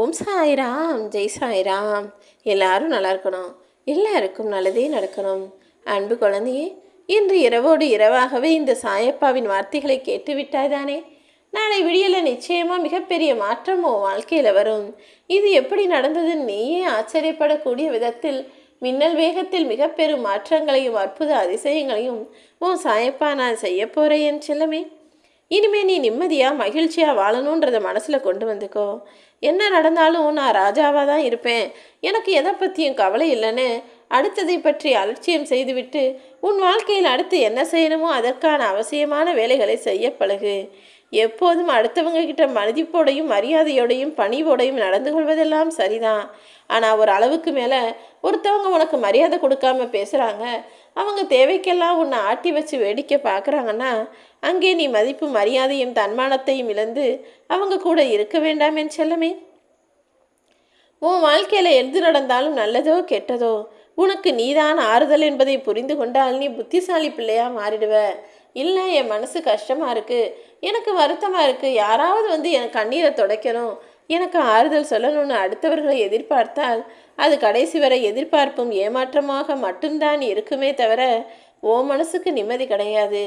ஓம் சாய்ராம், ஜெய் சாய்ராம். எல்லாரும் நல்லா இருக்கணும், எல்லாருக்கும் நல்லதே நடக்கணும். அன்பு குழந்தையே, இன்று இரவோடு இரவாகவே இந்த சாயப்பாவின் வார்த்தைகளை கேட்டு விட்டாய்தானே? நாளை விடியல நிச்சயமா மிகப்பெரிய மாற்றம் உன் வாழ்க்கையில் வரும். இது எப்படி நடந்ததுன்னு நீயே ஆச்சரியப்படக்கூடிய விதத்தில் மின்னல் வேகத்தில் மிக பெரும் மாற்றங்களையும் அற்புத அதிசயங்களையும் உன் சாயப்பா நான் செய்ய போறேன் என் செல்லமே. இனிமே நீ நிம்மதியாக மகிழ்ச்சியாக வாழணுன்றத மனசில் கொண்டு வந்துக்கோ. என்ன நடந்தாலும் நான் ராஜாவாக தான் இருப்பேன், எனக்கு எதை பற்றியும் கவலை இல்லைன்னு அடுத்ததை பற்றி அலட்சியம் செய்துவிட்டு உன் வாழ்க்கையில் அடுத்து என்ன செய்யணுமோ அதற்கான அவசியமான வேலைகளை செய்ய பழகு. எப்போதும் அடுத்தவங்க கிட்ட மதிப்போடையும் மரியாதையோடையும் பணிவோடையும் நடந்து கொள்வதெல்லாம் சரிதான். ஆனால் ஒரு அளவுக்கு மேலே ஒருத்தவங்க உனக்கு மரியாதை கொடுக்காம பேசுகிறாங்க, அவங்க தேவைக்கெல்லாம் உன்னை ஆட்டி வச்சு வேடிக்கை பார்க்குறாங்கன்னா அங்கே நீ மதிப்பு மரியாதையும் தன்மானத்தையும் இழந்து அவங்க கூட இருக்க வேண்டாம் என் செல்லமே. உன் வாழ்க்கையில் எது நடந்தாலும் நல்லதோ கெட்டதோ உனக்கு நீதான் ஆறுதல் என்பதை புரிந்து கொண்டால் நீ புத்திசாலி பிள்ளையா மாறிடுவ. இல்லை, என் மனசு கஷ்டமாக இருக்குது, எனக்கு வருத்தமாக இருக்குது, யாராவது என் கண்ணீரை துடைக்கணும், எனக்கு ஆறுதல் சொல்லணும்னு அடுத்தவர்களை எதிர்பார்த்தால் அது கடைசி வரை எதிர்பார்ப்பும் ஏமாற்றமாக மட்டும்தான் இருக்குமே தவிர ஓ மனசுக்கு நிம்மதி கிடையாது.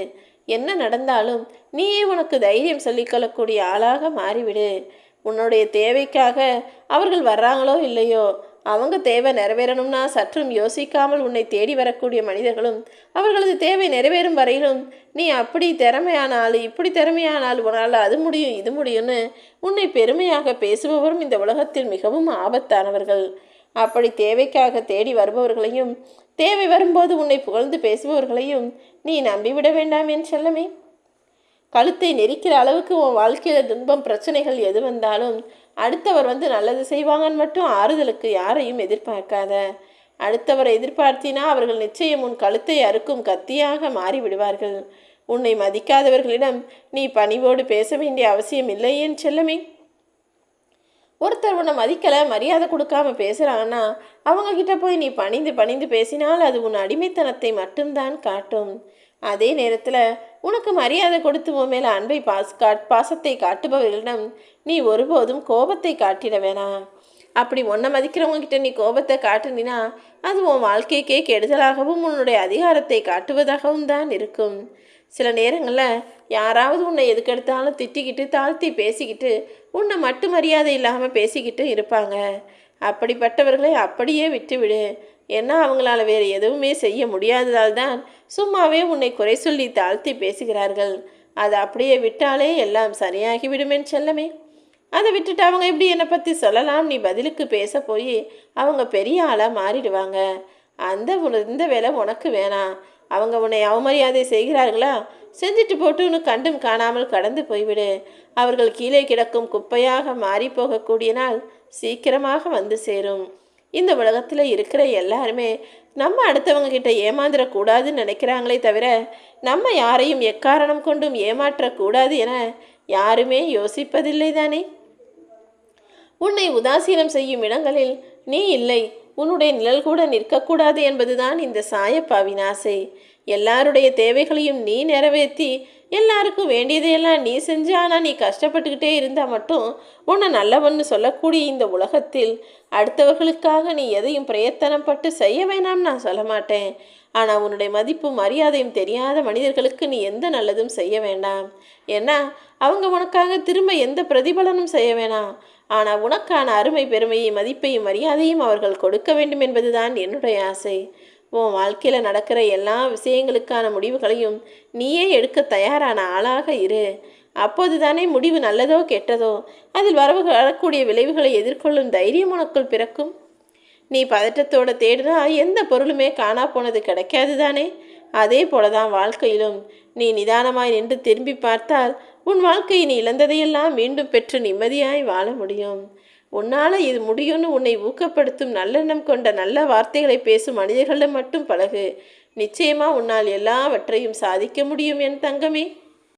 என்ன நடந்தாலும் நீயே உனக்கு தைரியம் சொல்லிக்கொள்ளக்கூடிய ஆளாக மாறிவிடு. உன்னுடைய தேவைக்காக அவர்கள் வர்றாங்களோ இல்லையோ, அவங்க தேவை நிறைவேறணும்னா சற்றும் யோசிக்காமல் உன்னை தேடி வரக்கூடிய மனிதர்களும் அவர்களது தேவை நிறைவேறும் வரையிலும் நீ அப்படி திறமையான ஆள், இப்படி திறமையான ஆள், உன்னால் அது முடியும் இது முடியும்னு உன்னை பெருமையாக பேசுபவரும் இந்த உலகத்தில் மிகவும் ஆபத்தானவர்கள். அப்படி தேவைக்காக தேடி வருபவர்களையும் தேவை வரும்போது உன்னை புகழ்ந்து பேசுபவர்களையும் நீ நம்பிவிட வேண்டாம் என் செல்லமே. கழுத்தை நெரிக்கிற அளவுக்கு உன் வாழ்க்கையில் துன்பம் பிரச்சனைகள் எது வந்தாலும் அடுத்தவர் நல்லது செய்வாங்கன்னு மட்டும் ஆறுதலுக்கு யாரையும் எதிர்பார்க்காத. அடுத்தவரை எதிர்பார்த்தினா அவர்கள் நிச்சயம் உன் கழுத்தை அறுக்கும் கத்தியாக மாறிவிடுவார்கள். உன்னை மதிக்காதவர்களிடம் நீ பணிவோடு பேச வேண்டிய அவசியம் இல்லை என் செல்லமே. ஒருத்தர் உன்னை மதிக்கலை, மரியாதை கொடுக்காம பேசுகிறாங்கன்னா அவங்கக்கிட்ட போய் நீ பணிந்து பணிந்து பேசினால் அது உன் அடிமைத்தனத்தை மட்டும்தான் காட்டும். அதே நேரத்தில் உனக்கு மரியாதை கொடுத்து உன் மேலே அன்பை பாசத்தை காட்டுபவர்களிடம் நீ ஒருபோதும் கோபத்தை காட்டிட வேணாம். அப்படி உன்னை மதிக்கிறவங்ககிட்ட நீ கோபத்தை காட்டுனினா அது உன் வாழ்க்கைக்கே கெடுதலாகவும் உன்னுடைய அதிகாரத்தை காட்டுவதாகவும் தான் இருக்கும். சில நேரங்களில் யாராவது உன்னை எதுக்கெடுத்தாலும் திட்டிக்கிட்டு தாழ்த்தி பேசிக்கிட்டு உன்னை மட்டு மரியாதை இல்லாமல் பேசிக்கிட்டு இருப்பாங்க. அப்படிப்பட்டவர்களை அப்படியே விட்டுவிடு. ஏன்னா அவங்களால வேறு எதுவுமே செய்ய முடியாததால் தான் சும்மாவே உன்னை குறை சொல்லி தாழ்த்தி பேசுகிறார்கள். அதை அப்படியே விட்டாலே எல்லாம் சரியாகி விடுமேன்னு செல்லமே. அதை விட்டுட்டு அவங்க எப்படி என்னை பற்றி சொல்லலாம் நீ பதிலுக்கு பேச போய் அவங்க பெரிய ஆளாக மாறிடுவாங்க. இந்த வேலை உனக்கு வேணாம். அவங்க உன்னை அவமரியாதை செய்கிறார்களா, செஞ்சுட்டு போட்டு உனக்கு கண்டும் காணாமல் கடந்து போய்விடு. அவர்கள் கீழே கிடக்கும் குப்பையாக மாறி போகக்கூடிய நாள் சீக்கிரமாக வந்து சேரும். இந்த உலகத்தில் இருக்கிற எல்லாருமே நம்ம அடுத்தவங்க கிட்ட ஏமாந்துடக்கூடாதுன்னு நினைக்கிறாங்களே தவிர நம்ம யாரையும் எக்காரணம் கொண்டும் ஏமாற்றக்கூடாது என யாருமே யோசிப்பதில்லை தானே. உன்னை உதாசீனம் செய்யும் இடங்களில் நீ இல்லை, உன்னுடைய நிழல் கூட நிற்கக்கூடாது என்பதுதான் இந்த சாயப்பாவின் ஆசை. எல்லாருடைய தேவைகளையும் நீ நிறைவேற்றி எல்லாருக்கும் வேண்டியதையெல்லாம் நீ செஞ்சு ஆனால் நீ கஷ்டப்பட்டுக்கிட்டே இருந்தால் மட்டும் உன்னை நல்லவன்னு சொல்லக்கூடிய இந்த உலகத்தில் அடுத்தவர்களுக்காக நீ எதையும் பிரயத்தனப்பட்டு செய்ய வேணாம் நான் சொல்ல மாட்டேன். ஆனால் உன்னுடைய மதிப்பும் மரியாதையும் தெரியாத மனிதர்களுக்கு நீ எந்த நல்லதும் செய்ய வேண்டாம். ஏன்னா அவங்க உனக்காக திரும்ப எந்த பிரதிபலனும் செய்ய வேணாம். ஆனால் உனக்கான அருமை பெருமையும் மதிப்பையும் மரியாதையும் அவர்கள் கொடுக்க வேண்டும் என்பதுதான் என்னுடைய ஆசை. உன் வாழ்க்கையில் நடக்கிற எல்லா விஷயங்களுக்கான முடிவுகளையும் நீயே எடுக்க தயாரான ஆளாக இரு. அப்போது தானே முடிவு நல்லதோ கெட்டதோ அதில் வரக்கூடிய விளைவுகளை எதிர்கொள்ளும் தைரியம் உனக்குள் பிறக்கும். நீ பதட்டத்தோடு தேடினா எந்த பொருளுமே காணா போனது கிடைக்காது தானே. அதே போலதான் வாழ்க்கையிலும் நீ நிதானமாய் நின்று திரும்பி பார்த்தால் உன் வாழ்க்கையை நீ இழந்ததையெல்லாம் மீண்டும் பெற்று நிம்மதியாய் வாழ முடியும். உன்னால் இது முடியும்னு உன்னை ஊக்கப்படுத்தும் நல்லெண்ணம் கொண்ட நல்ல வார்த்தைகளை பேசும் மனிதர்களிடம் மட்டும் பழகு. நிச்சயமாக உன்னால் எல்லாவற்றையும் சாதிக்க முடியும் என் தங்கமே.